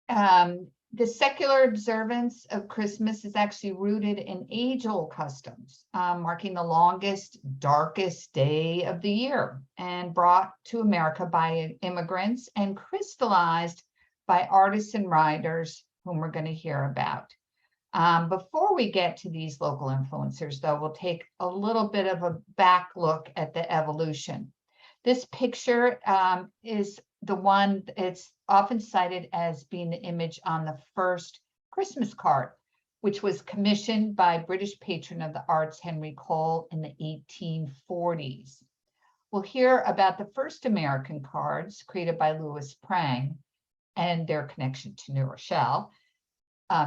The secular observance of Christmas is actually rooted in age-old customs, marking the longest, darkest day of the year, and brought to America by immigrants and crystallized by artists and writers whom we're going to hear about. Before we get to these local influencers, though, we'll take a little bit of a back look at the evolution. This picture is the one, it's often cited as being the image on the first Christmas card, which was commissioned by British patron of the arts Henry Cole in the 1840s. We'll hear about the first American cards created by Louis Prang and their connection to New Rochelle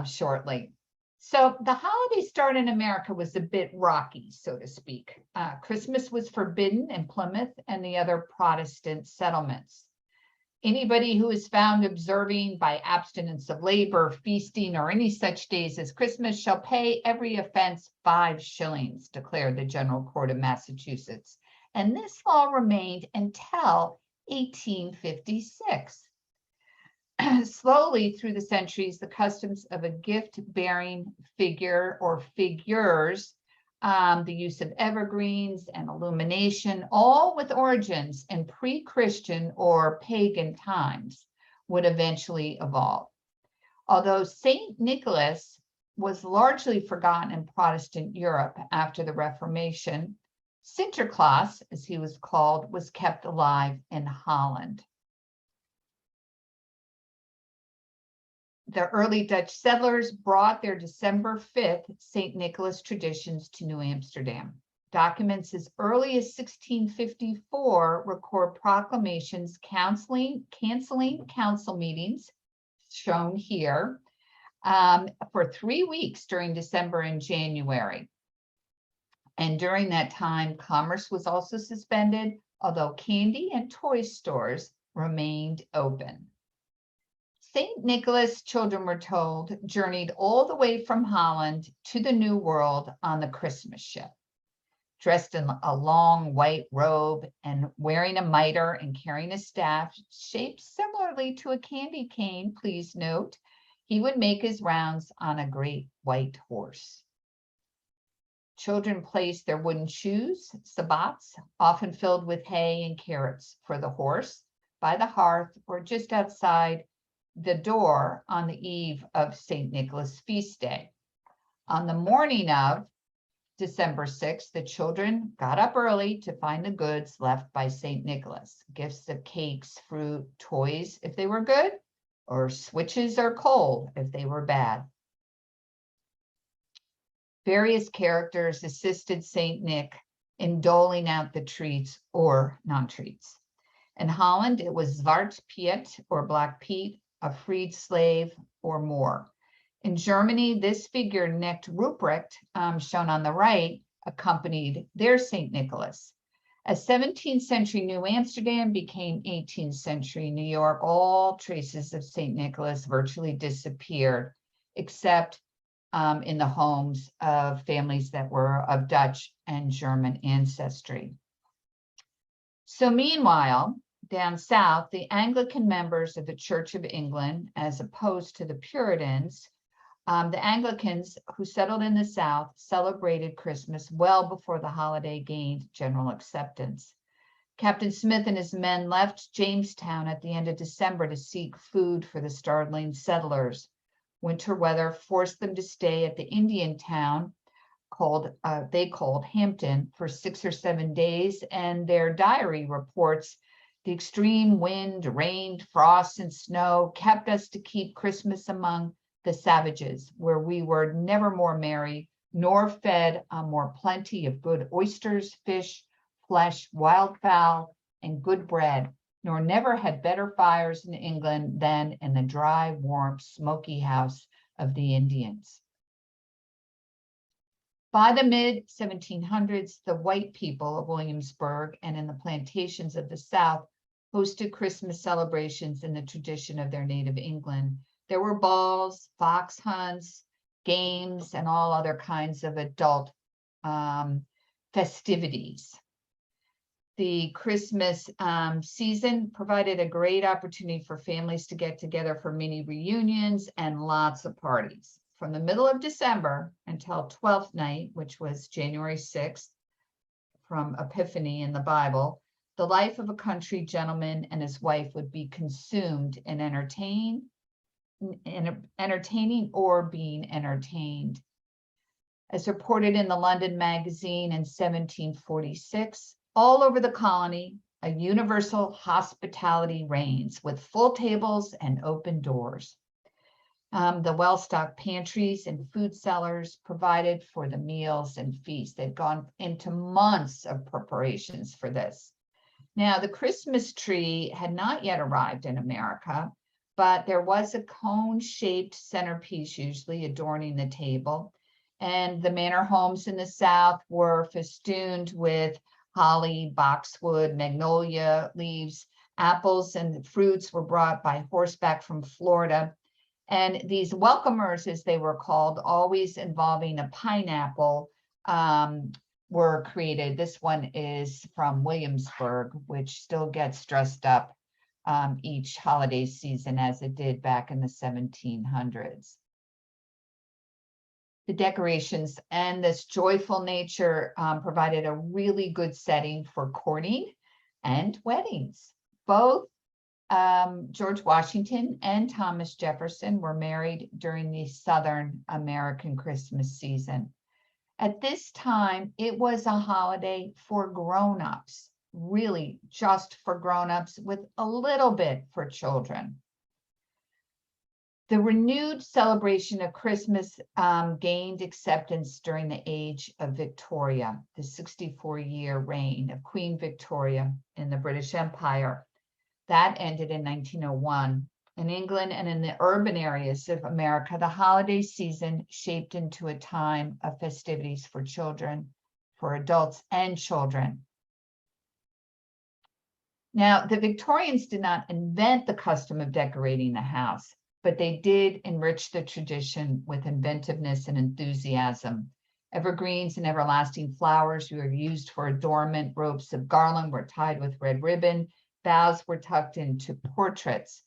shortly. So the holiday start in America was a bit rocky, so to speak. Christmas was forbidden in Plymouth and the other Protestant settlements. Anybody who is found observing by abstinence of labor, feasting, or any such days as Christmas shall pay every offense 5 shillings, declared the General Court of Massachusetts. And this law remained until 1856. Slowly through the centuries, the customs of a gift-bearing figure or figures, the use of evergreens and illumination, all with origins in pre-Christian or pagan times, would eventually evolve. Although Saint Nicholas was largely forgotten in Protestant Europe after the Reformation, Sinterklaas, as he was called, was kept alive in Holland. The early Dutch settlers brought their December 5th St. Nicholas traditions to New Amsterdam. Documents as early as 1654 record proclamations canceling council meetings, shown here, for 3 weeks during December and January. And during that time, commerce was also suspended, although candy and toy stores remained open. St. Nicholas, children were told, journeyed all the way from Holland to the New World on the Christmas ship. Dressed in a long white robe and wearing a mitre and carrying a staff shaped similarly to a candy cane, please note, he would make his rounds on a great white horse. Children placed their wooden shoes, sabots, often filled with hay and carrots for the horse, by the hearth or just outside the door on the eve of St. Nicholas feast day. On the morning of December 6th, the children got up early to find the goods left by St. Nicholas, gifts of cakes, fruit, toys if they were good, or switches or coal if they were bad. Various characters assisted St. Nick in doling out the treats or non-treats. In Holland, it was Zwart Piet or Black Pete, a freed slave or more. In Germany, this figure Knecht Ruprecht, shown on the right, accompanied their St. Nicholas. As 17th century New Amsterdam became 18th century New York, all traces of St. Nicholas virtually disappeared, except in the homes of families that were of Dutch and German ancestry. So meanwhile, down south, the Anglican members of the Church of England, as opposed to the Puritans, the Anglicans who settled in the South celebrated Christmas well before the holiday gained general acceptance. Captain Smith and his men left Jamestown at the end of December to seek food for the starveling settlers. Winter weather forced them to stay at the Indian town they called Hampton for 6 or 7 days, and their diary reports the extreme wind, rain, frost, and snow kept us to keep Christmas among the savages, where we were never more merry, nor fed on more plenty of good oysters, fish, flesh, wildfowl, and good bread, nor never had better fires in England than in the dry, warm, smoky house of the Indians. By the mid-1700s, the white people of Williamsburg and in the plantations of the South hosted Christmas celebrations in the tradition of their native England. There were balls, fox hunts, games, and all other kinds of adult festivities. The Christmas season provided a great opportunity for families to get together for mini reunions and lots of parties. From the middle of December until 12th night, which was January 6th, from Epiphany in the Bible, the life of a country gentleman and his wife would be consumed in entertaining or being entertained. As reported in the London Magazine in 1746, all over the colony, a universal hospitality reigns with full tables and open doors. The well-stocked pantries and food cellars provided for the meals and feasts. They've gone into months of preparations for this. Now, the Christmas tree had not yet arrived in America, but there was a cone-shaped centerpiece usually adorning the table. And the manor homes in the South were festooned with holly, boxwood, magnolia leaves. Apples and fruits were brought by horseback from Florida. And these welcomers, as they were called, always involving a pineapple, were created. This one is from Williamsburg, which still gets dressed up each holiday season as it did back in the 1700s. The decorations and this joyful nature provided a really good setting for courting and weddings. Both George Washington and Thomas Jefferson were married during the Southern American Christmas season. At this time, it was a holiday for grown-ups, really just for grown-ups with a little bit for children. The renewed celebration of Christmas gained acceptance during the age of Victoria, the 64-year reign of Queen Victoria in the British Empire. That ended in 1901. In England and in the urban areas of America, the holiday season shaped into a time of festivities for children, for adults and children. Now, the Victorians did not invent the custom of decorating the house, but they did enrich the tradition with inventiveness and enthusiasm. Evergreens and everlasting flowers were used for adornment. Ropes of garland were tied with red ribbon. Boughs were tucked into portraits.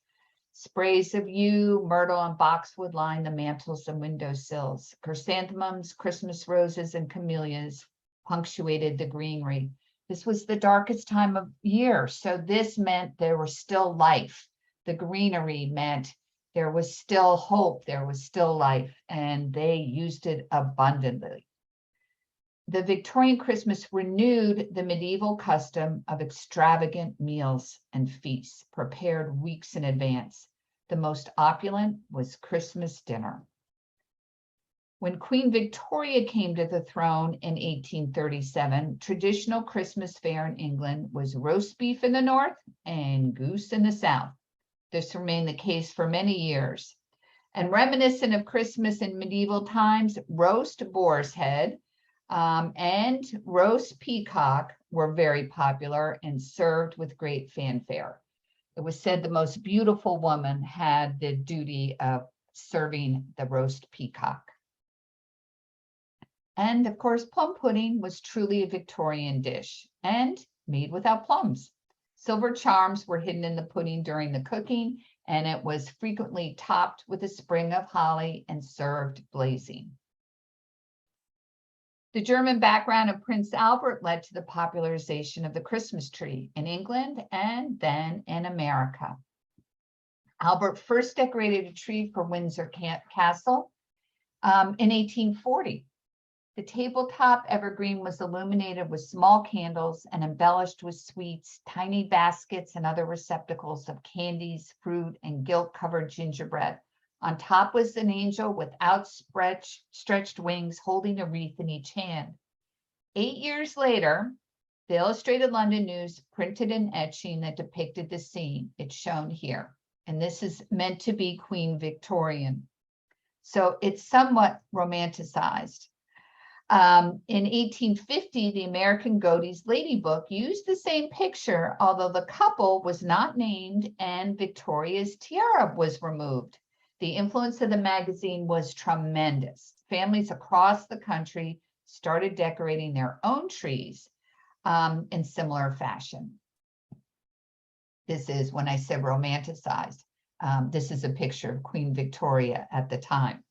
Sprays of yew, myrtle, and boxwood lined the mantels and windowsills. Chrysanthemums, Christmas roses, and camellias punctuated the greenery. This was the darkest time of year, so this meant there was still life. The greenery meant there was still hope, there was still life, and they used it abundantly. The Victorian Christmas renewed the medieval custom of extravagant meals and feasts prepared weeks in advance. The most opulent was Christmas dinner. When Queen Victoria came to the throne in 1837, traditional Christmas fare in England was roast beef in the north and goose in the south. This remained the case for many years. And reminiscent of Christmas in medieval times, roast boar's head and roast peacock were very popular and served with great fanfare. It was said the most beautiful woman had the duty of serving the roast peacock. And of course, plum pudding was truly a Victorian dish and made without plums. Silver charms were hidden in the pudding during the cooking, and it was frequently topped with a sprig of holly and served blazing. The German background of Prince Albert led to the popularization of the Christmas tree in England and then in America. Albert first decorated a tree for Windsor Castle in 1840. The tabletop evergreen was illuminated with small candles and embellished with sweets, tiny baskets, and other receptacles of candies, fruit, and gilt-covered gingerbread. On top was an angel with outstretched wings holding a wreath in each hand. 8 years later, the Illustrated London News printed an etching that depicted the scene. It's shown here. And this is meant to be Queen Victorian. So it's somewhat romanticized. In 1850, the American Godey's Lady Book used the same picture, although the couple was not named and Victoria's tiara was removed. The influence of the magazine was tremendous. Families across the country started decorating their own trees. in similar fashion. This is when I said romanticized. This is a picture of Queen Victoria at the time.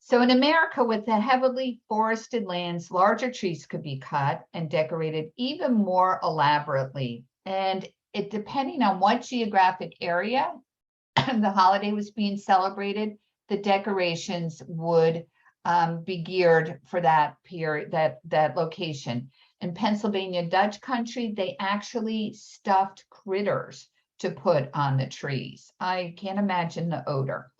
So in America, with the heavily forested lands, larger trees could be cut and decorated even more elaborately. And it, depending on what geographic area the holiday was being celebrated, the decorations would be geared for that period, that location. In Pennsylvania Dutch country, they actually stuffed critters to put on the trees. I can't imagine the odor.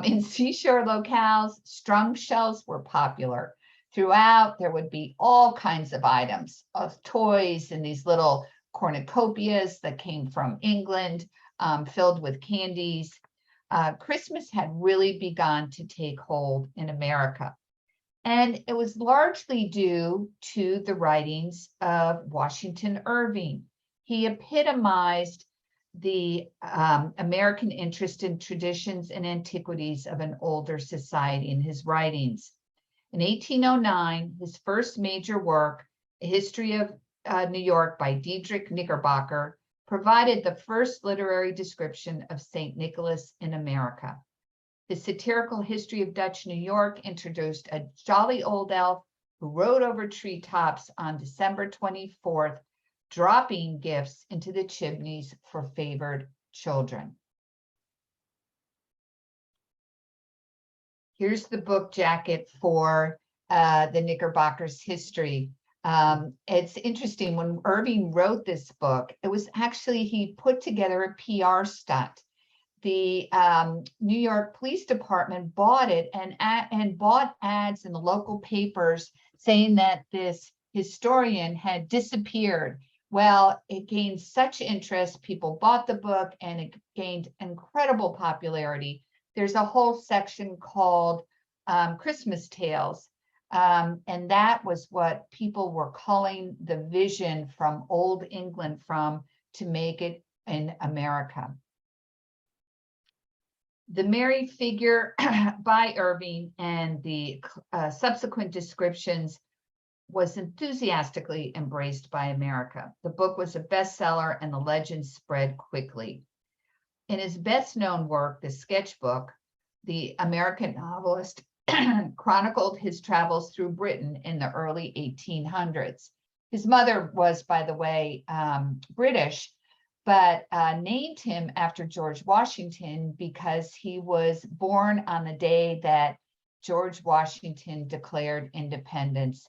In seashore locales, strung shells were popular. Throughout, there would be all kinds of items of toys and these little cornucopias that came from England, filled with candies. Christmas had really begun to take hold in America. And it was largely due to the writings of Washington Irving. He epitomized the American interest in traditions and antiquities of an older society in his writings. In 1809, his first major work, A History of New York by Diedrich Knickerbocker, provided the first literary description of St. Nicholas in America. The satirical history of Dutch New York introduced a jolly old elf who rode over treetops on December 24th, dropping gifts into the chimneys for favored children. Here's the book jacket for the Knickerbocker's history. It's interesting, when Irving wrote this book, it was actually, he put together a PR stunt. The New York Police Department bought it and bought ads in the local papers saying that this historian had disappeared. Well, it gained such interest, people bought the book, and it gained incredible popularity. There's a whole section called Christmas Tales, and that was what people were calling the vision from Old England to make it in America. The Merry Figure by Irving and the subsequent descriptions was enthusiastically embraced by America. The book was a bestseller and the legend spread quickly. In his best-known work, The Sketchbook, the American novelist chronicled his travels through Britain in the early 1800s. His mother was, by the way, British, but named him after George Washington because he was born on the day that George Washington declared independence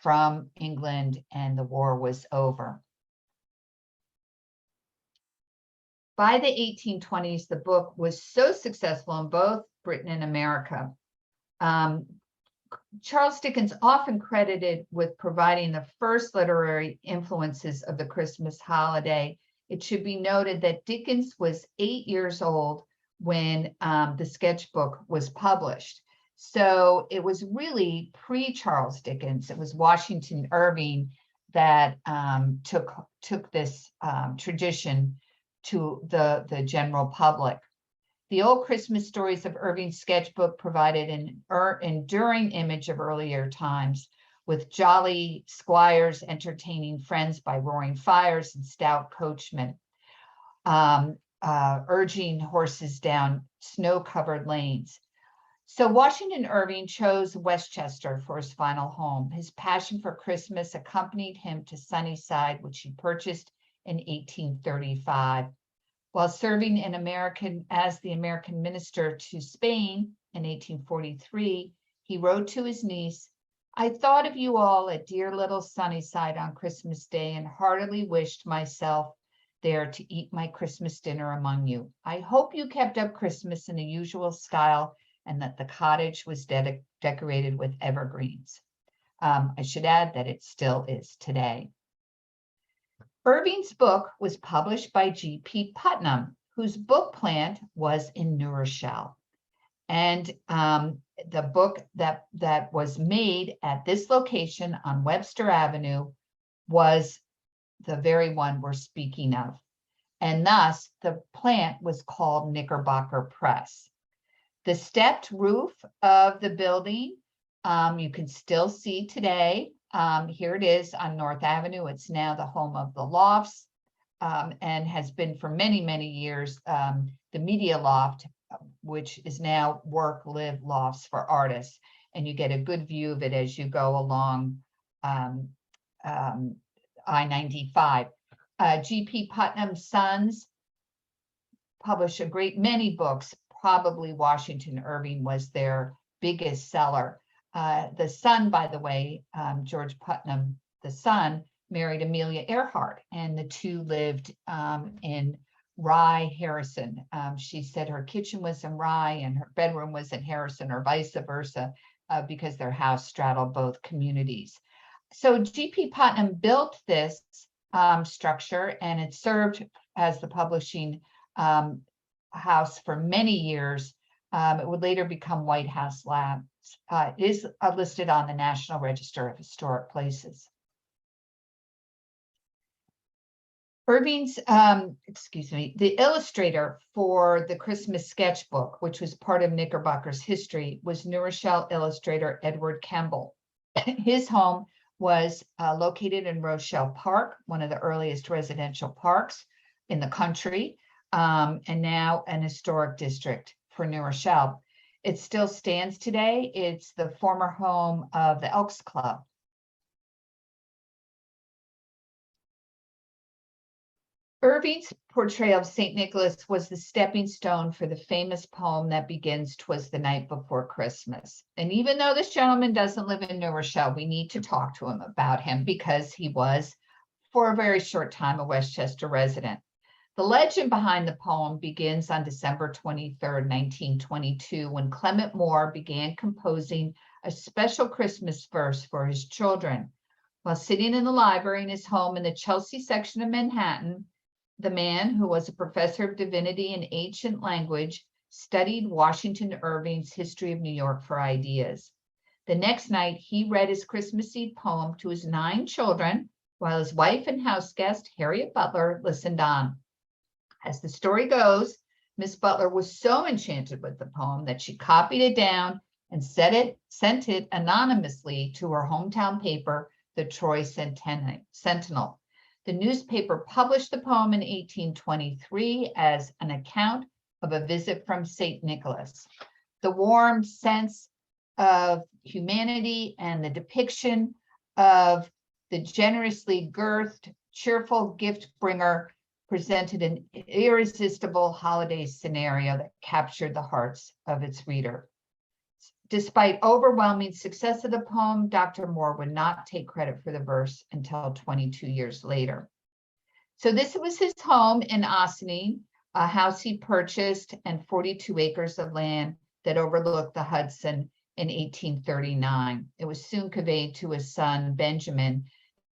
from England and the war was over. By the 1820s, the book was so successful in both Britain and America. Charles Dickens often credited with providing the first literary influences of the Christmas holiday. It should be noted that Dickens was 8 years old when the sketchbook was published. So it was really pre-Charles Dickens. It was Washington Irving that took this tradition to the general public. The Old Christmas Stories of Irving's sketchbook provided an enduring image of earlier times, with jolly squires entertaining friends by roaring fires and stout coachmen, urging horses down snow-covered lanes. So Washington Irving chose Westchester for his final home. His passion for Christmas accompanied him to Sunnyside, which he purchased in 1835. While serving as the American minister to Spain in 1843, he wrote to his niece, "I thought of you all at dear little Sunnyside on Christmas Day and heartily wished myself there to eat my Christmas dinner among you. I hope you kept up Christmas in the usual style and that the cottage was decorated with evergreens." I should add that it still is today. Irving's book was published by G.P. Putnam, whose book plant was in New Rochelle. And the book that was made at this location on Webster Avenue was the very one we're speaking of. And thus, the plant was called Knickerbocker Press. The stepped roof of the building you can still see today Here it is on North Avenue. It's now the home of the Lofts, and has been for many, many years the Media Loft, which is now Work Live Lofts for artists. And you get a good view of it as you go along I-95. G.P. Putnam's sons published a great many books. Probably Washington Irving was their biggest seller. The son, by the way, George Putnam, the son, married Amelia Earhart, and the two lived in Rye, Harrison. She said her kitchen was in Rye and her bedroom was in Harrison, or vice versa, because their house straddled both communities. So G.P. Putnam built this structure, and it served as the publishing house for many years. It would later become White House Labs. It is listed on the National Register of Historic Places. Irving's, the illustrator for the Christmas sketchbook, which was part of Knickerbocker's history, was New Rochelle illustrator Edward Kemble. His home was located in Rochelle Park, one of the earliest residential parks in the country, and now an historic district for New Rochelle. It still stands today. It's the former home of the Elks Club. Irving's portrayal of St. Nicholas was the stepping stone for the famous poem that begins, "'Twas the Night Before Christmas." And even though this gentleman doesn't live in New Rochelle, we need to talk to him about him because he was, for a very short time, a Westchester resident. The legend behind the poem begins on December 23rd, 1922, when Clement Moore began composing a special Christmas verse for his children. While sitting in the library in his home in the Chelsea section of Manhattan, the man, who was a professor of divinity and ancient language, studied Washington Irving's History of New York for ideas. The next night, he read his Christmas Eve poem to his 9 children, while his wife and house guest, Harriet Butler, listened on. As the story goes, Miss Butler was so enchanted with the poem that she copied it down and sent it anonymously to her hometown paper, the Troy Sentinel. The newspaper published the poem in 1823 as an account of a visit from St. Nicholas. The warm sense of humanity and the depiction of the generously girthed, cheerful gift bringer presented an irresistible holiday scenario that captured the hearts of its reader. Despite overwhelming success of the poem, Dr. Moore would not take credit for the verse until 22 years later. So this was his home in Ossining, a house he purchased, and 42 acres of land that overlooked the Hudson in 1839. It was soon conveyed to his son, Benjamin,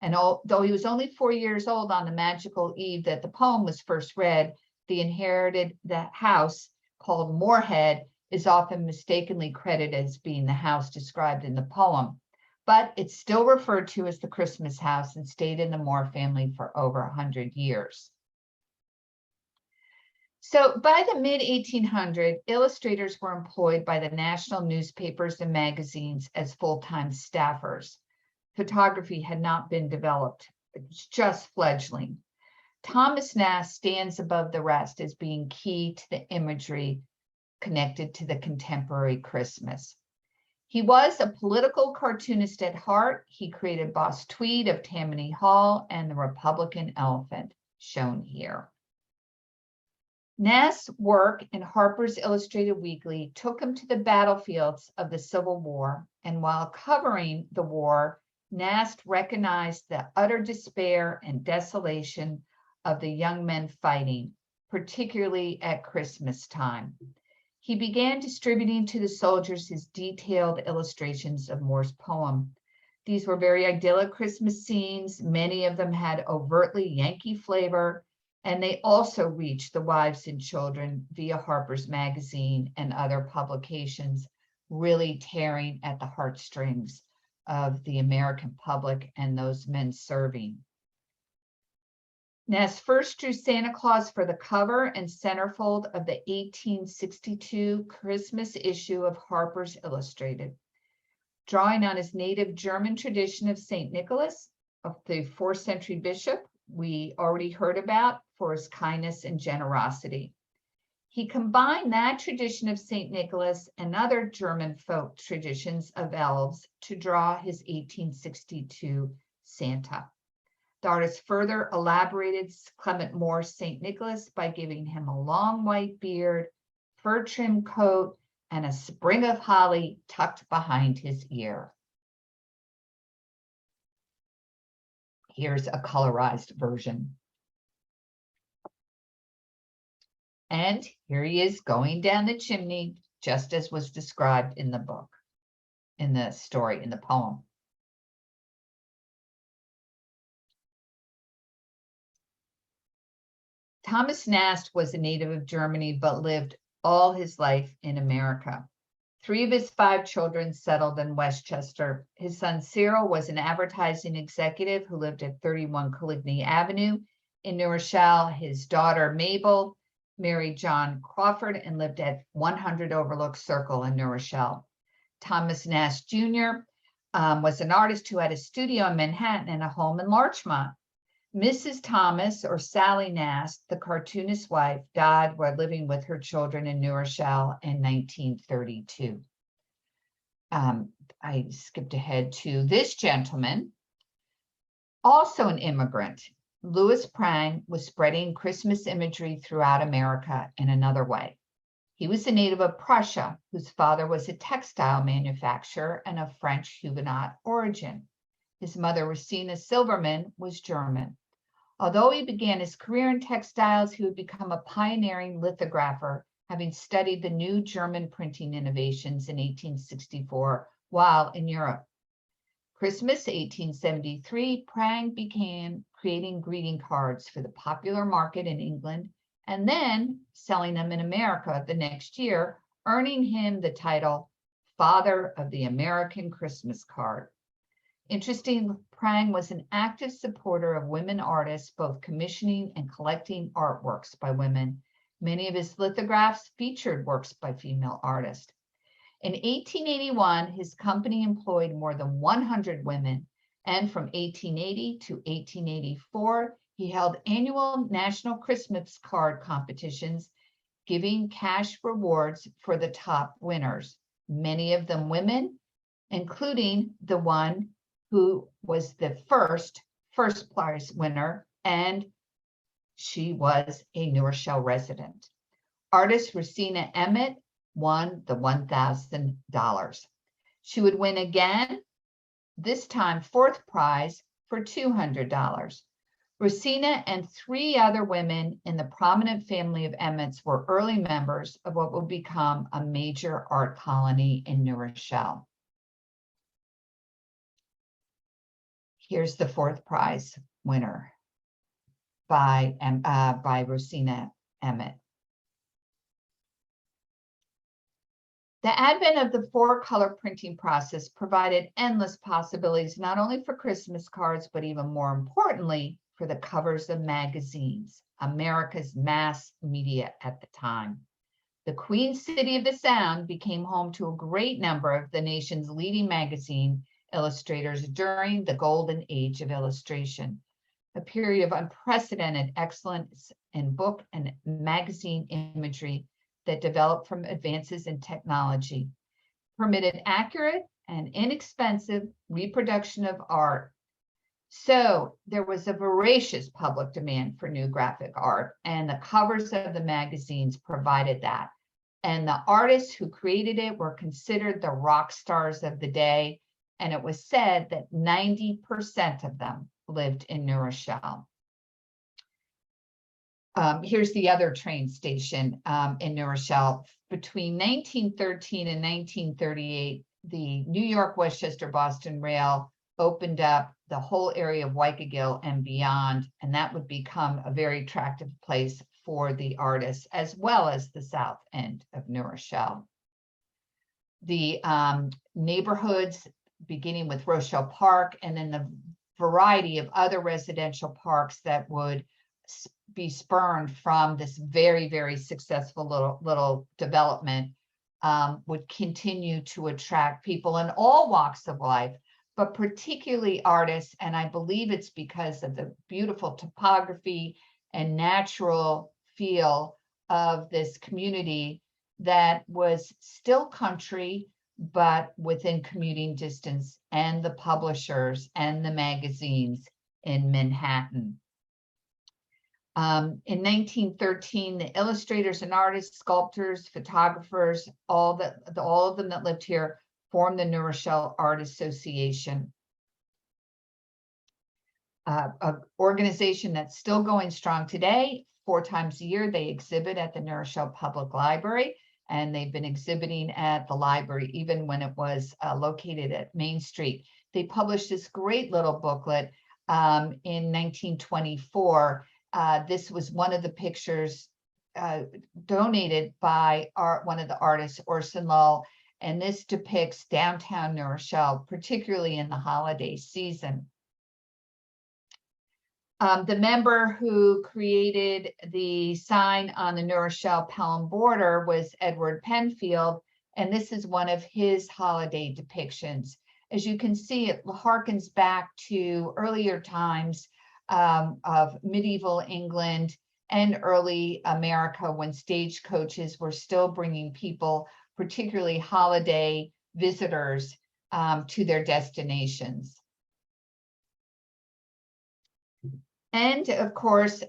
and although he was only 4 years old on the magical eve that the poem was first read, the house, called Moorhead, is often mistakenly credited as being the house described in the poem, but it's still referred to as the Christmas house and stayed in the Moore family for over 100 years. So by the mid-1800s, illustrators were employed by the national newspapers and magazines as full-time staffers. Photography had not been developed, it's just fledgling. Thomas Nast stands above the rest as being key to the imagery connected to the contemporary Christmas. He was a political cartoonist at heart. He created Boss Tweed of Tammany Hall and the Republican Elephant, shown here. Nast's work in Harper's Illustrated Weekly took him to the battlefields of the Civil War, and while covering the war, Nast recognized the utter despair and desolation of the young men fighting, particularly at Christmas time. He began distributing to the soldiers his detailed illustrations of Moore's poem. These were very idyllic Christmas scenes. Many of them had overtly Yankee flavor, and they also reached the wives and children via Harper's Magazine and other publications, really tearing at the heartstrings of the American public and those men serving. Nast first drew Santa Claus for the cover and centerfold of the 1862 Christmas issue of Harper's Illustrated. Drawing on his native German tradition of St. Nicholas, of the 4th century bishop we already heard about for his kindness and generosity. He combined that tradition of St. Nicholas and other German folk traditions of elves to draw his 1862 Santa. The artist further elaborated Clement Moore's St. Nicholas by giving him a long white beard, fur-trimmed coat, and a sprig of holly tucked behind his ear. Here's a colorized version. And here he is going down the chimney, just as was described in the book, in the story, in the poem. Thomas Nast was a native of Germany, but lived all his life in America. 3 of his 5 children settled in Westchester. His son Cyril was an advertising executive who lived at 31 Coligny Avenue in New Rochelle. His daughter Mabel married John Crawford and lived at 100 Overlook Circle in New Rochelle. Thomas Nast Jr. Was an artist who had a studio in Manhattan and a home in Larchmont. Mrs. Thomas, or Sally Nast, the cartoonist's wife, died while living with her children in New Rochelle in 1932. I skipped ahead to this gentleman, also an immigrant. Louis Prang was spreading Christmas imagery throughout America in another way. He was a native of Prussia, whose father was a textile manufacturer and of French Huguenot origin. His mother, Rosina Silverman, was German. Although he began his career in textiles, he would become a pioneering lithographer, having studied the new German printing innovations in 1864 while in Europe. Christmas 1873, Prang began creating greeting cards for the popular market in England and then selling them in America the next year, earning him the title Father of the American Christmas Card. Interesting, Prang was an active supporter of women artists, both commissioning and collecting artworks by women. Many of his lithographs featured works by female artists. In 1881, his company employed more than 100 women, and from 1880 to 1884, he held annual national Christmas card competitions, giving cash rewards for the top winners, many of them women, including the one who was the first prize winner, and she was a New Rochelle resident. Artist Rosina Emmett won the $1,000. She would win again, this time 4th prize for $200. Rosina and 3 other women in the prominent family of Emmets were early members of what would become a major art colony in New Rochelle. Here's the 4th prize winner by Rosina Emmett. The advent of the 4-color printing process provided endless possibilities, not only for Christmas cards, but even more importantly, for the covers of magazines, America's mass media at the time. The Queen City of the Sound became home to a great number of the nation's leading magazine illustrators during the golden age of illustration, a period of unprecedented excellence in book and magazine imagery that developed from advances in technology, permitted accurate and inexpensive reproduction of art. So there was a voracious public demand for new graphic art, and the covers of the magazines provided that. And the artists who created it were considered the rock stars of the day, and it was said that 90% of them lived in New Rochelle. Here's the other train station in New Rochelle. Between 1913 and 1938, the New York, Westchester, Boston Rail opened up the whole area of Waikagill and beyond, and that would become a very attractive place for the artists, as well as the south end of New Rochelle. The neighborhoods, beginning with Rochelle Park, and then the variety of other residential parks that would be spurned from this very, very successful little development, would continue to attract people in all walks of life, but particularly artists. And I believe it's because of the beautiful topography and natural feel of this community that was still country, but within commuting distance, and the publishers and the magazines in Manhattan. In 1913, the illustrators and artists, sculptors, photographers, all of them that lived here formed the New Rochelle Art Association, an organization that's still going strong today. 4 times a year, they exhibit at the New Rochelle Public Library, and they've been exhibiting at the library even when it was located at Main Street. They published this great little booklet in 1924. This was one of the pictures donated by one of the artists, Orson Lull, and this depicts downtown New Rochelle, particularly in the holiday season. The member who created the sign on the New Rochelle Pelham border was Edward Penfield, and this is one of his holiday depictions. As you can see, it harkens back to earlier times of medieval England and early America, when stagecoaches were still bringing people, particularly holiday visitors, to their destinations. And of course,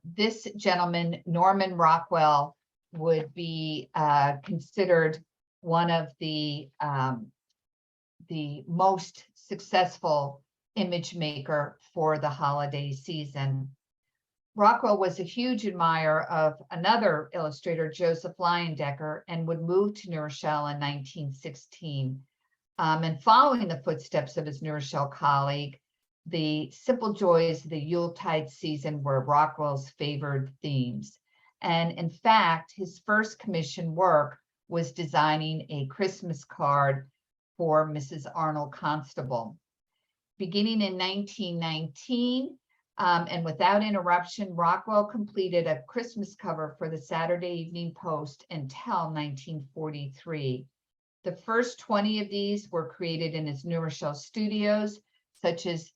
this gentleman, Norman Rockwell, would be considered one of the most successful image maker for the holiday season. Rockwell was a huge admirer of another illustrator, Joseph Leyendecker, and would move to New Rochelle in 1916. And following the footsteps of his New Rochelle colleague, the simple joys of the Yuletide season were Rockwell's favored themes. And in fact, his first commissioned work was designing a Christmas card for Mrs. Arnold Constable. Beginning in 1919, and without interruption, Rockwell completed a Christmas cover for the Saturday Evening Post until 1943. The first 20 of these were created in his New Rochelle studios, such as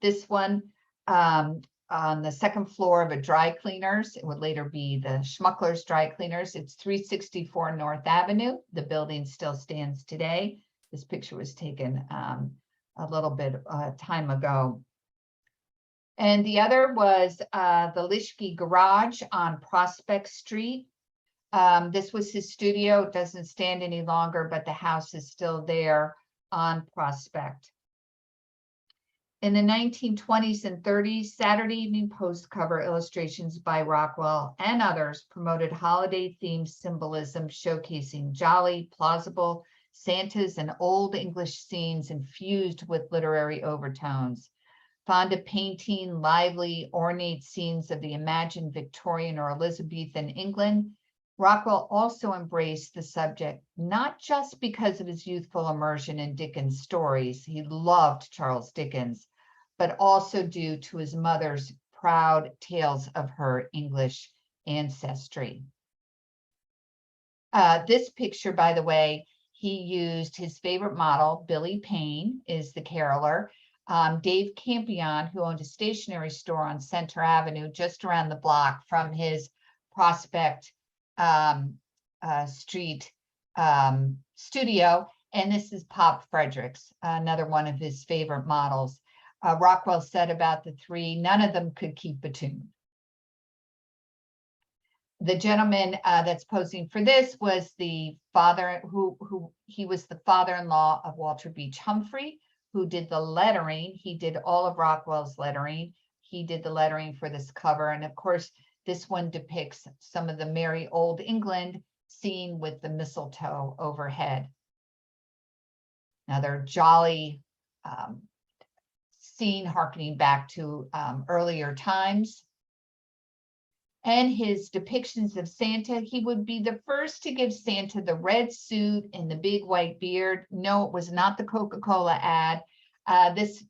this one on the second floor of a dry cleaners. It would later be the Schmuckler's Dry Cleaners. It's 364 North Avenue. The building still stands today. This picture was taken a little bit time ago. And the other was the Lischke Garage on Prospect Street. This was his studio. It doesn't stand any longer, but the house is still there on Prospect. In the 1920s and 30s, Saturday Evening Post cover illustrations by Rockwell and others promoted holiday-themed symbolism, showcasing jolly, plausible Santas and Old English scenes infused with literary overtones. Fond of painting lively, ornate scenes of the imagined Victorian or Elizabethan England, Rockwell also embraced the subject, not just because of his youthful immersion in Dickens' stories. He loved Charles Dickens, but also due to his mother's proud tales of her English ancestry. This picture, by the way, he used his favorite model, Billy Payne, is the caroler. Dave Campion, who owned a stationery store on Center Avenue, just around the block from his Prospect Street studio. And this is Pop Fredericks, another one of his favorite models. Rockwell said about the three, none of them could keep a tune. The gentleman that's posing for this was the father, he was the father-in-law of Walter Beach Humphrey, who did the lettering. He did all of Rockwell's lettering. He did the lettering for this cover. And of course, this one depicts some of the merry old England scene with the mistletoe overhead. Another jolly scene harkening back to earlier times. And his depictions of Santa, he would be the first to give Santa the red suit and the big white beard. No, it was not the Coca-Cola ad. This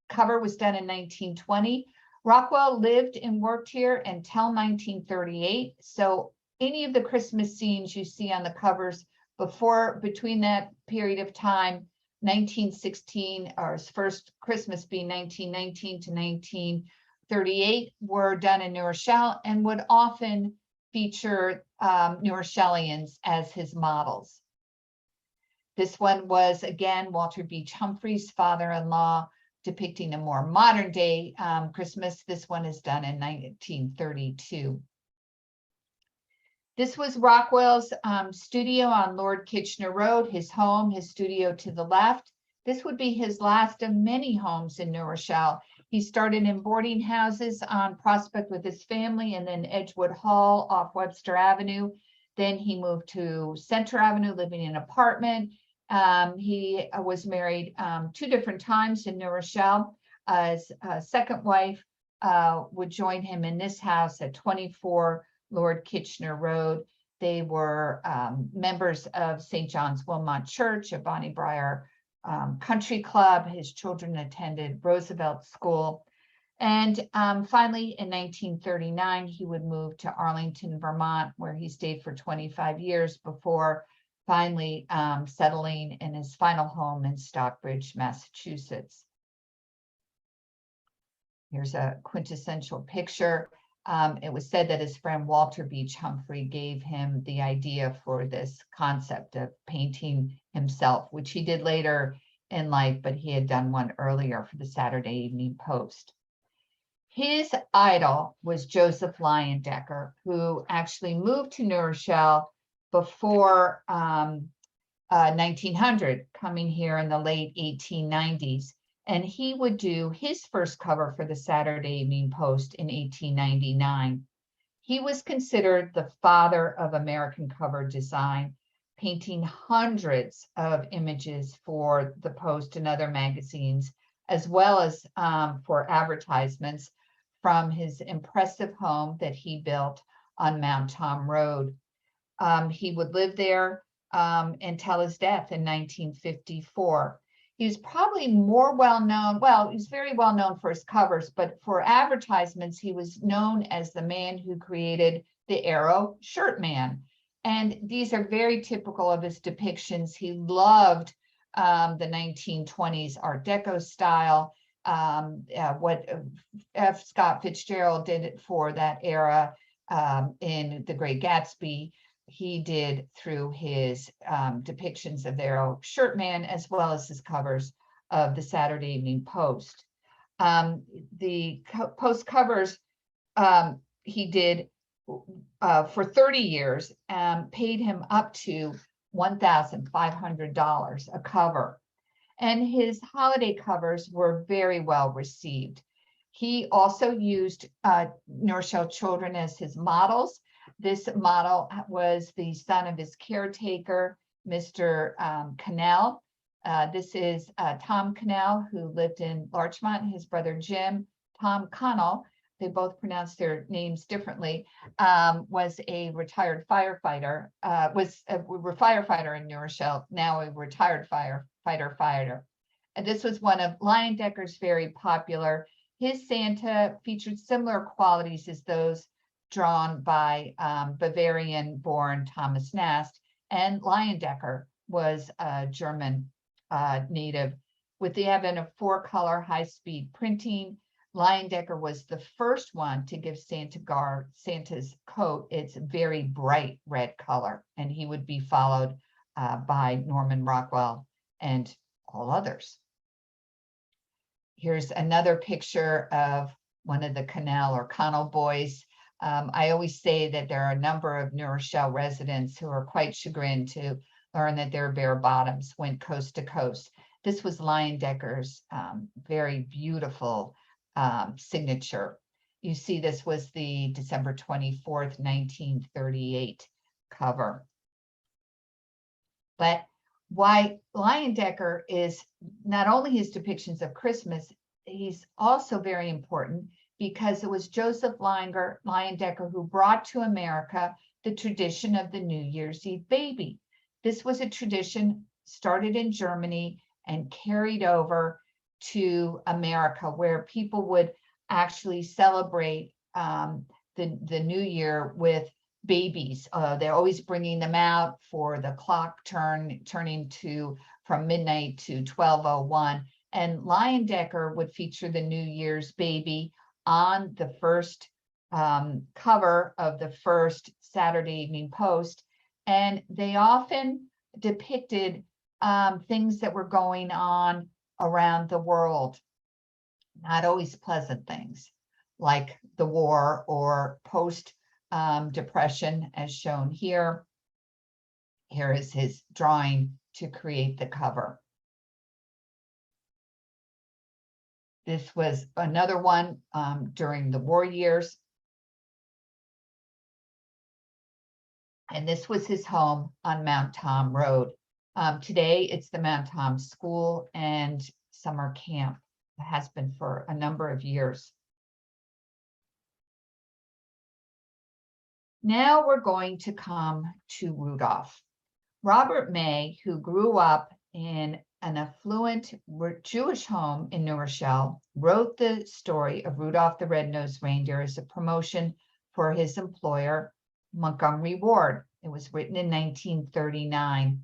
cover was done in 1920. Rockwell lived and worked here until 1938. So any of the Christmas scenes you see on the covers between that period of time, 1916, or his first Christmas being 1919 to 1938, were done in New Rochelle and would often feature New Rochellians as his models. This one was, again, Walter Beach Humphrey's father-in-law, depicting a more modern day Christmas. This one is done in 1932. This was Rockwell's studio on Lord Kitchener Road, his home, his studio to the left. This would be his last of many homes in New Rochelle. He started in boarding houses on Prospect with his family, and then Edgewood Hall off Webster Avenue. Then he moved to Center Avenue, living in an apartment. He was married 2 different times in New Rochelle. His second wife would join him in this house at 24 Lord Kitchener Road. They were members of St. John's Wilmot Church, a Bonnie Briar country club. His children attended Roosevelt School. And finally, in 1939, he would move to Arlington, Vermont, where he stayed for 25 years before finally settling in his final home in Stockbridge, Massachusetts. Here's a quintessential picture. It was said that his friend Walter Beach Humphrey gave him the idea for this concept of painting himself, which he did later in life, but he had done one earlier for the Saturday Evening Post. His idol was Joseph Leyendecker, who actually moved to New Rochelle before 1900, coming here in the late 1890s. And he would do his first cover for the Saturday Evening Post in 1899. He was considered the father of American cover design, painting hundreds of images for the Post and other magazines, as well as for advertisements from his impressive home that he built on Mount Tom Road. He would live there until his death in 1954. He was probably more well-known, well, he's very well-known for his covers, but for advertisements, he was known as the man who created the Arrow Shirt Man. And these are very typical of his depictions. He loved the 1920s Art Deco style. What F. Scott Fitzgerald did it for that era in The Great Gatsby, he did through his depictions of the Arrow Shirt Man, as well as his covers of the Saturday Evening Post. The Post covers he did for 30 years, paid him up to $1,500 a cover. And his holiday covers were very well received. He also used New Rochelle children as his models. This model was the son of his caretaker, Mr. Cannell. This is Tom Cannell, who lived in Larchmont. His brother Jim, Tom Connell, they both pronounced their names differently, was a retired firefighter, was a firefighter in New Rochelle, now a retired firefighter. And this was one of Leyendecker's very popular. His Santa featured similar qualities as those drawn by Bavarian-born Thomas Nast, and Leyendecker was a German native. With the advent of 4-color high-speed printing, Leyendecker was the first one to give Santa's coat its very bright red color, and he would be followed by Norman Rockwell and all others. Here's another picture of one of the Cannell or Connell boys. I always say that there are a number of New Rochelle residents who are quite chagrined to learn that their bare bottoms went coast to coast. This was Leyendecker's very beautiful signature. You see, this was the December 24th, 1938 cover. But why Leyendecker is not only his depictions of Christmas, he's also very important because it was Joseph Leyendecker who brought to America the tradition of the New Year's Eve baby. This was a tradition started in Germany and carried over to America, where people would actually celebrate the new year with babies. They're always bringing them out for the clock turning to from midnight to 12:01. And Leyendecker would feature the New Year's baby on the first cover of the first Saturday Evening Post. And they often depicted things that were going on around the world, not always pleasant things, like the war or post-depression, as shown here. Here is his drawing to create the cover. This was another one during the war years. And this was his home on Mount Tom Road. Today, it's the Mount Tom School and Summer Camp. It has been for a number of years. Now we're going to come to Rudolph. Robert May, who grew up in an affluent Jewish home in New Rochelle, wrote the story of Rudolph the Red-Nosed Reindeer as a promotion for his employer, Montgomery Ward. It was written in 1939.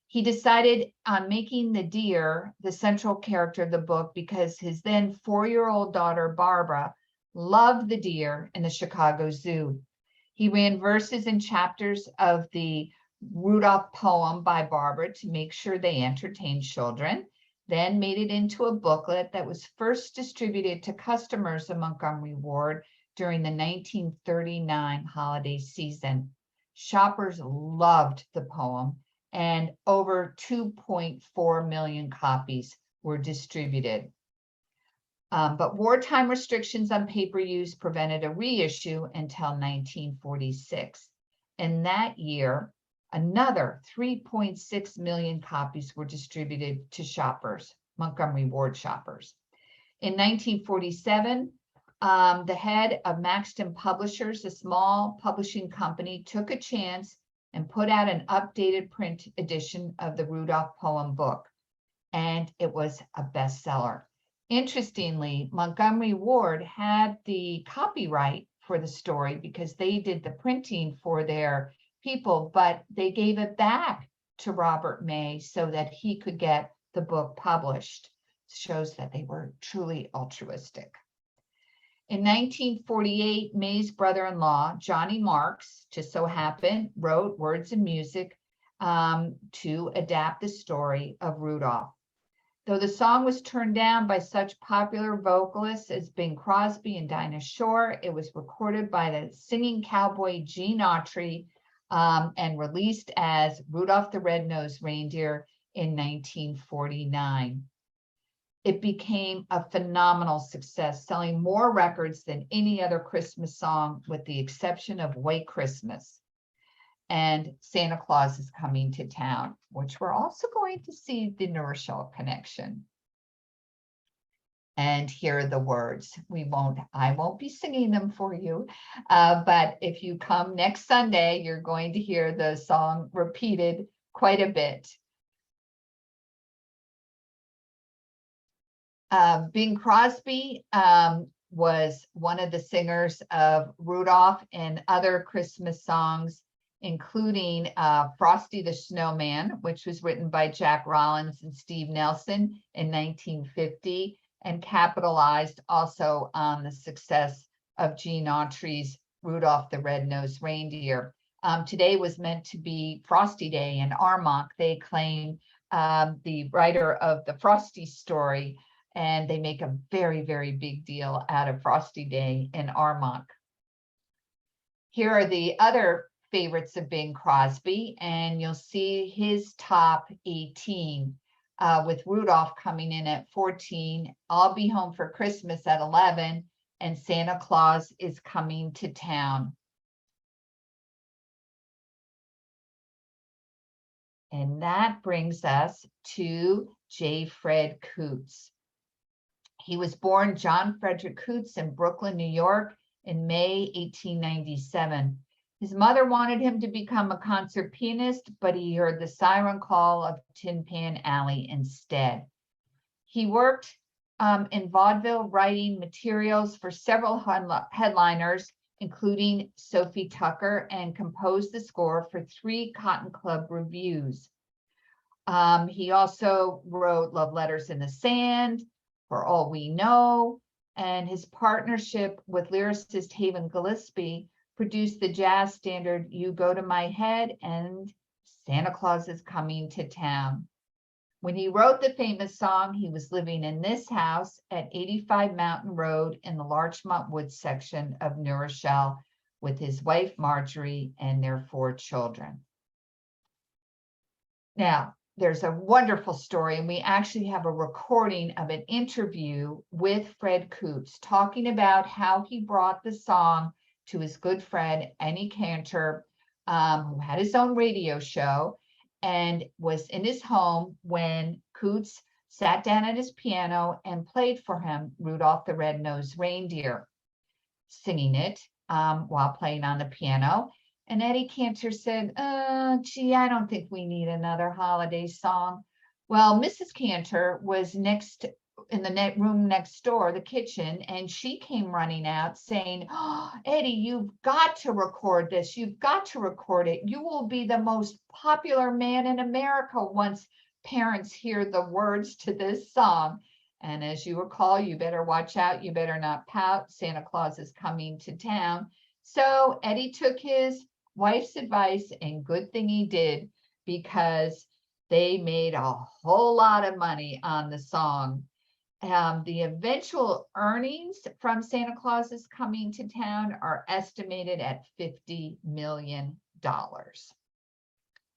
He decided on making the deer the central character of the book because his then 4-year-old daughter, Barbara, loved the deer in the Chicago Zoo. He ran verses and chapters of the Rudolph poem by Barbara to make sure they entertained children, then made it into a booklet that was first distributed to customers of Montgomery Ward during the 1939 holiday season. Shoppers loved the poem, and over 2.4 million copies were distributed. But wartime restrictions on paper use prevented a reissue until 1946. And that year, another 3.6 million copies were distributed to shoppers, Montgomery Ward shoppers. In 1947, the head of Maxton Publishers, a small publishing company, took a chance and put out an updated print edition of the Rudolph poem book, and it was a bestseller. Interestingly, Montgomery Ward had the copyright for the story because they did the printing for their people, but they gave it back to Robert May so that he could get the book published. It shows that they were truly altruistic. In 1948, May's brother-in-law, Johnny Marks, just so happened, wrote words and music to adapt the story of Rudolph. Though the song was turned down by such popular vocalists as Bing Crosby and Dinah Shore, it was recorded by the singing cowboy Gene Autry and released as Rudolph the Red-Nosed Reindeer in 1949. It became a phenomenal success, selling more records than any other Christmas song, with the exception of White Christmas and Santa Claus is Coming to Town, which we're also going to see the New Rochelle connection. And here are the words. I won't be singing them for you, but if you come next Sunday, you're going to hear the song repeated quite a bit. Bing Crosby was one of the singers of Rudolph and other Christmas songs, including Frosty the Snowman, which was written by Jack Rollins and Steve Nelson in 1950, and capitalized also on the success of Gene Autry's Rudolph the Red-Nosed Reindeer. Today was meant to be Frosty Day in Armonk. They claim the writer of the Frosty story, and they make a very, very big deal out of Frosty Day in Armonk. Here are the other favorites of Bing Crosby, and you'll see his top 18, with Rudolph coming in at 14, I'll Be Home for Christmas at 11, and Santa Claus is Coming to Town. And that brings us to J. Fred Coots. He was born John Frederick Coots in Brooklyn, New York in May 1897. His mother wanted him to become a concert pianist, but he heard the siren call of Tin Pan Alley instead. He worked in vaudeville, writing materials for several headliners, including Sophie Tucker, and composed the score for 3 Cotton Club revues. He also wrote Love Letters in the Sand, For All We Know, and his partnership with lyricist Haven Gillespie produced the jazz standard You Go to My Head and Santa Claus is Coming to Town. When he wrote the famous song, he was living in this house at 85 Mountain Road in the Larchmont Woods section of New Rochelle with his wife Marjorie and their 4 children. Now, there's a wonderful story, and we actually have a recording of an interview with Fred Coots talking about how he brought the song to his good friend Eddie Cantor, who had his own radio show and was in his home when Coots sat down at his piano and played for him Rudolph the Red-Nosed Reindeer, singing it while playing on the piano. And Eddie Cantor said, gee, I don't think we need another holiday song. Well, Mrs. Cantor was next in the room next door, the kitchen, and she came running out saying, oh, Eddie, you've got to record this. You've got to record it. You will be the most popular man in America once parents hear the words to this song. And as you recall, you better watch out. You better not pout. Santa Claus is coming to town. So Eddie took his wife's advice, and good thing he did, because they made a whole lot of money on the song. The eventual earnings from Santa Claus is Coming to Town are estimated at $50 million,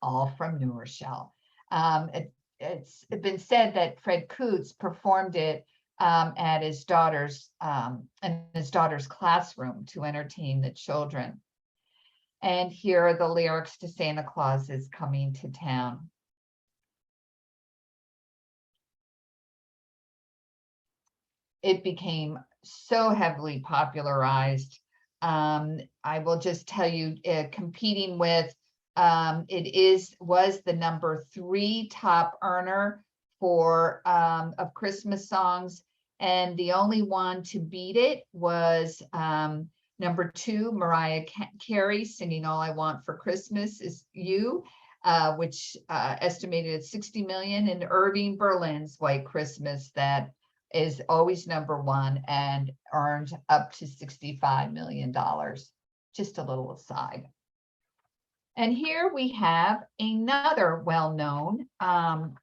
all from New Rochelle. It's been said that Fred Coots performed it at his daughter's in his daughter's classroom to entertain the children. And here are the lyrics to Santa Claus is Coming to Town. It became so heavily popularized. I will just tell you, competing with, was the number 3 top earner for of Christmas songs, and the only one to beat it was number 2, Mariah Carey, singing All I Want for Christmas Is You, which estimated at 60 million, and Irving Berlin's White Christmas, that is always number 1 and earned up to $65 million. Just a little aside. And here we have another well-known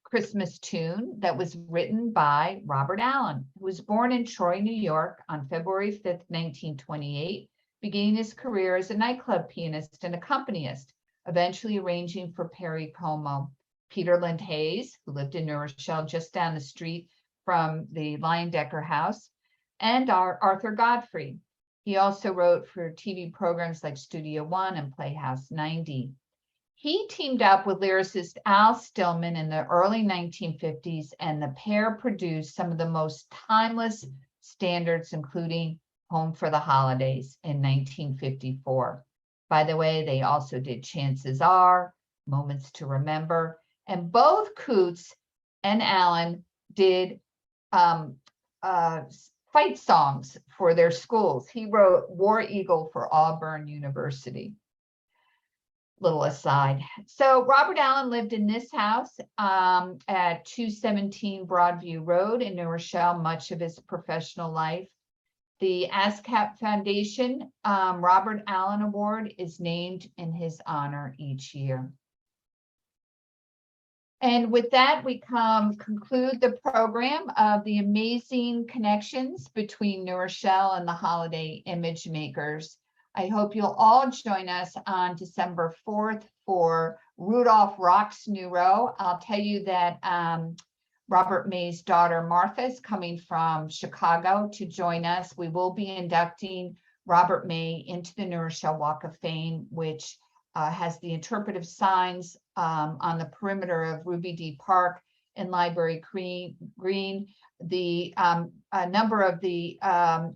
Christmas tune that was written by Robert Allen, who was born in Troy, New York on February 5th, 1928, beginning his career as a nightclub pianist and accompanist, eventually arranging for Perry Como, Peter Lind Hayes, who lived in New Rochelle just down the street from the Leyendecker House, and Arthur Godfrey. He also wrote for TV programs like Studio One and Playhouse 90. He teamed up with lyricist Al Stillman in the early 1950s, and the pair produced some of the most timeless standards, including Home for the Holidays in 1954. By the way, they also did Chances Are, Moments to Remember, and both Coots and Allen did fight songs for their schools. He wrote War Eagle for Auburn University. Little aside. So Robert Allen lived in this house at 217 Broadview Road in New Rochelle much of his professional life. The ASCAP Foundation Robert Allen Award is named in his honor each year. And with that, we conclude the program of the amazing connections between New Rochelle and the holiday image makers. I hope you'll all join us on December 4th for Rudolph Rocks New Row. I'll tell you that Robert May's daughter Martha is coming from Chicago to join us. We will be inducting Robert May into the New Rochelle Walk of Fame, which has the interpretive signs on the perimeter of Ruby D. Park and Library Green. The number of the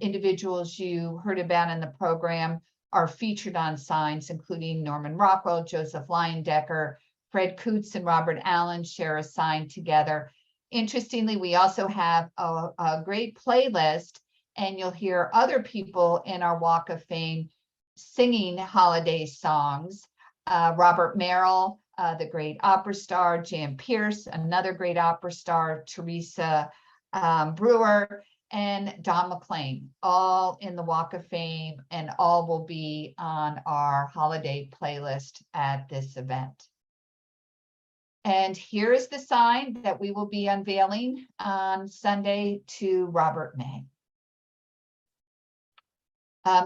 individuals you heard about in the program are featured on signs, including Norman Rockwell, Joseph Leyendecker, Fred Coots, and Robert Allen share a sign together. Interestingly, we also have a great playlist, and you'll hear other people in our Walk of Fame singing holiday songs. Robert Merrill, the great opera star, Jan Pierce, another great opera star, Teresa Brewer, and Don McLean, all in the Walk of Fame, and all will be on our holiday playlist at this event. And here is the sign that we will be unveiling on Sunday to Robert May.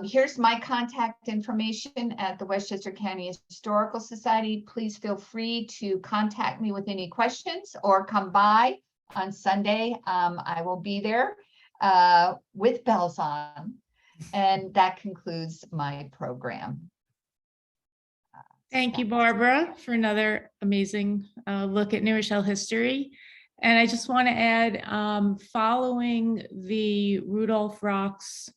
Here's my contact information at the Westchester County Historical Society. Please feel free to contact me with any questions or come by on Sunday. I will be there with bells on. And that concludes my program. Thank you, Barbara, for another amazing look at New Rochelle history. And I just want to add, following the Rudolph Rocks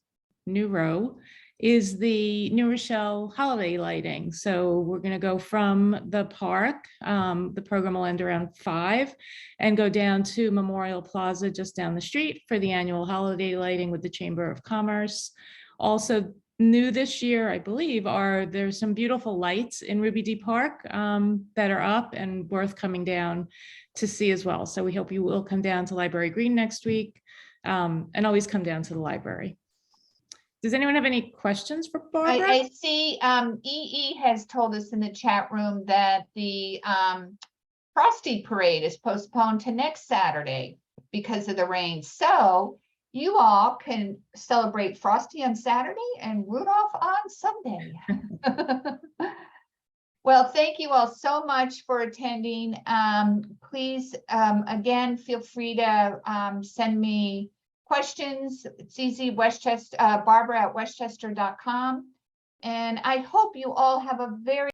New Row is the New Rochelle holiday lighting. So we're going to go from the park. The program will end around 5 and go down to Memorial Plaza just down the street for the annual holiday lighting with the Chamber of Commerce. Also new this year, I believe, there's some beautiful lights in Ruby D Park that are up and worth coming down to see as well. So we hope you will come down to Library Green next week and always come down to the library. Does anyone have any questions for Barbara? I see EE has told us in the chat room that the Frosty Parade is postponed to next Saturday because of the rain. So you all can celebrate Frosty on Saturday and Rudolph on Sunday. Well, thank you all so much for attending. Please, again, feel free to send me questions. It's easy, Barbara@westchester.com. And I hope you all have a very